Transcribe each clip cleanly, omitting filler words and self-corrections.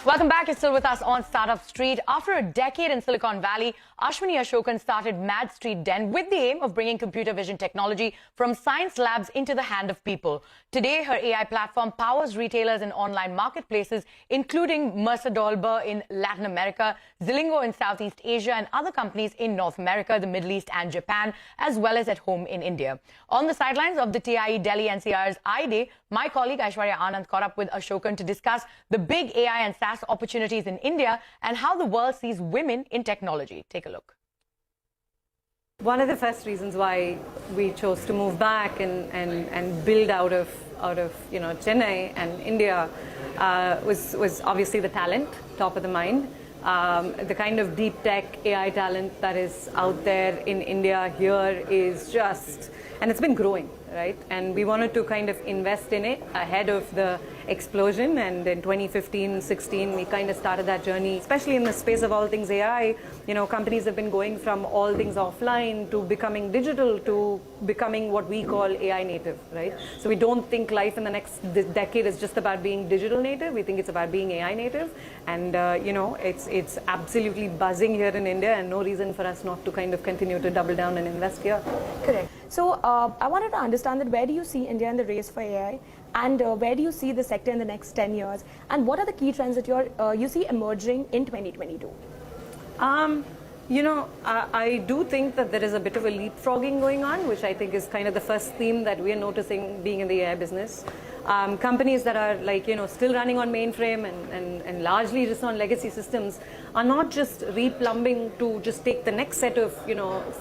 Welcome back. You're still with us on Startup Street. After a decade in Silicon Valley, Ashwini Asokan started Mad Street Den with the aim of bringing computer vision technology from science labs into the hand of people. Today, her AI platform powers retailers and online marketplaces, including Mercadolber in Latin America, Zilingo in Southeast Asia, and other companies in North America, the Middle East, and Japan, as well as at home in India. On the sidelines of the TiE Delhi-NCR's I-Day, my colleague Aishwarya Anand caught up with Asokan to discuss the big AI and SaaS opportunities in India and how the world sees women in technology. Take a look. One of the first reasons why we chose to move back and build out of Chennai and India was obviously the talent, top of the mind. The kind of deep tech AI talent that is out there in India here is just, and it's been growing, right? And we wanted to kind of invest in it ahead of the explosion, and in 2015-16 we kind of started that journey, especially in the space of all things AI. Companies have been going from all things offline to becoming digital to becoming what we call AI native, right? So we don't think life in the next decade is just about being digital native. We think it's about being AI native, and it's absolutely buzzing here in India, and no reason for us not to kind of continue to double down and invest here. Correct. So I wanted to understand that where do you see India in the race for AI, and where do you see the sector in the next 10 years, and what are the key trends that you see emerging in 2022? I do think that there is a bit of a leapfrogging going on, which I think is kind of the first theme that we are noticing being in the AI business. Companies that are still running on mainframe and largely just on legacy systems are not just replumbing to just take the next set of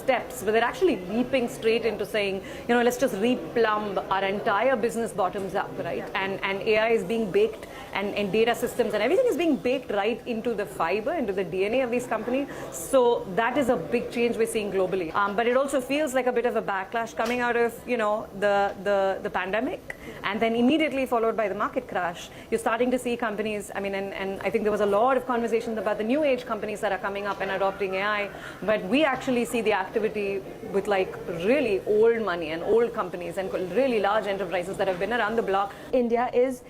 steps, but they're actually leaping straight into saying, let's just replumb our entire business bottoms up, right? And AI is being baked, and data systems and everything is being baked right into the fiber, into the DNA of these companies. So that is a big change we're seeing globally. But it also feels like a bit of a backlash coming out of the pandemic, and then immediately followed by the market crash. You're starting to see companies, and I think there was a lot of conversations about the new age companies that are coming up and adopting AI, but we actually see the activity with really old money and old companies and really large enterprises that have been around the block. India is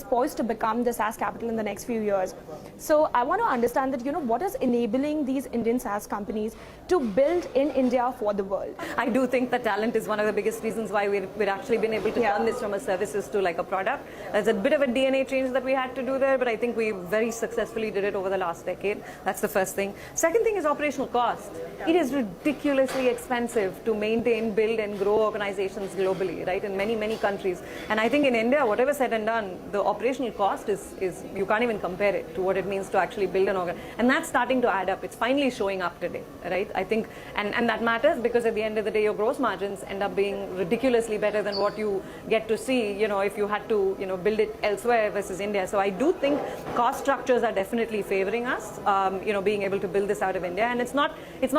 poised to become the SaaS capital in the next few years. So I want to understand that, what is enabling these Indian SaaS companies to build in India for the world? I do think that talent is one of the biggest reasons why we've actually been able to turn this from a services to a product. There's a bit of a DNA change that we had to do there, but I think we very successfully did it over the last decade. That's the first thing. Second thing is operational cost. It is ridiculously expensive to maintain, build, and grow organizations globally, right? In many, many countries. And I think in India, whatever said and done, the operational cost is you can't even compare it to what it means to actually build an organization. And that's starting to add up. It's finally showing up today, right? I think, and that matters because at the end of the day, your gross margins end up being ridiculously better than what you get to see, if you had to, build it elsewhere versus India. So I do think cost structures are definitely favoring us, being able to build this out of India. And it's not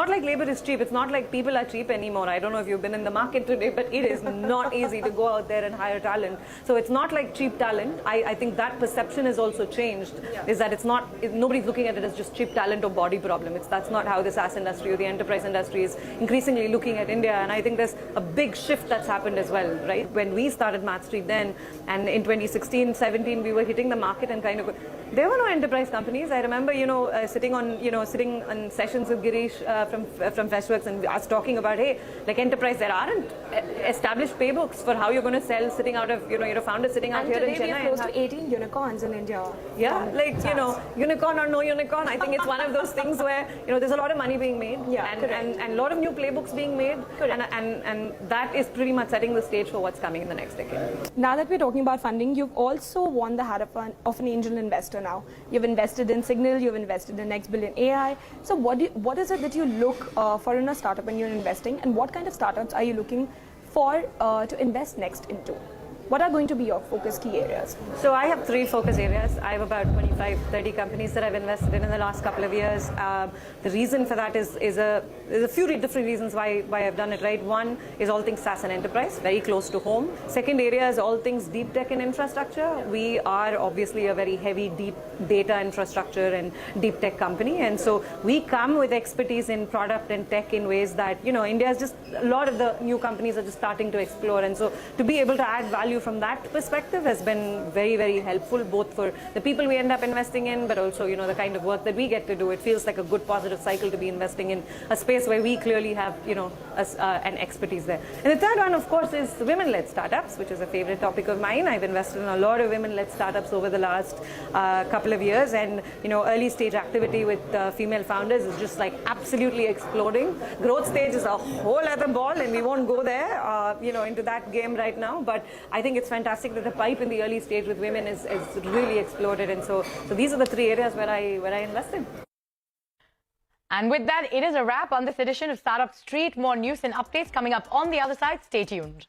like labor is cheap. It's not like people are cheap anymore. I don't know if you've been in the market today, but it is not easy to go out there and hire talent. So it's not like cheap talent. I think that perception has also changed, is that nobody's looking at it as just cheap talent or body problem. That's not how the SaaS industry or the enterprise industry is increasingly looking at India, and I think there's a big shift that's happened as well, right? When we started Mad Street then, and in 2016-17 we were hitting the market and there were no enterprise companies. I remember, sitting on sessions with Girish from Freshworks, and us talking about, hey, enterprise, there aren't established playbooks for how you're going to sell sitting out of, your founder sitting out here in Chennai. And today we are close to 18 unicorns in India. Yeah, unicorn or no unicorn, I think it's one of those things where, there's a lot of money being made, and a lot of new playbooks being made, and that is pretty much setting the stage for what's coming in the next decade. Now that we're talking about funding, you've also won the hat of an angel investor now. You've invested in Signal, you've invested in Next Billion AI. So what is it that you look for in a startup when you're investing, and what kind of startups are you looking for to invest next into? What are going to be your focus key areas? So I have 3 focus areas. I have about 25, 30 companies that I've invested in the last couple of years. The reason for that is there's a few different reasons why I've done it, right? One is all things SaaS and enterprise, very close to home. Second area is all things deep tech and infrastructure. We are obviously a very heavy deep data infrastructure and deep tech company, and so we come with expertise in product and tech in ways that India is just, a lot of the new companies are just starting to explore, and so to be able to add value value from that perspective has been very, very helpful, both for the people we end up investing in, but also, you know, the kind of work that we get to do. It feels like a good positive cycle to be investing in a space where we clearly have, you know, an expertise there. And the third one, of course, is women-led startups, which is a favorite topic of mine. I've invested in a lot of women-led startups over the last couple of years, and, you know, early stage activity with female founders is just like absolutely exploding. Growth stage is a whole other ball, and we won't go there, you know, into that game right now. But I think it's fantastic that the pipe in the early stage with women is really exploded, and so these are the three areas where I invest in. And with that, it is a wrap on this edition of Startup Street. More news and updates coming up on the other side. Stay tuned.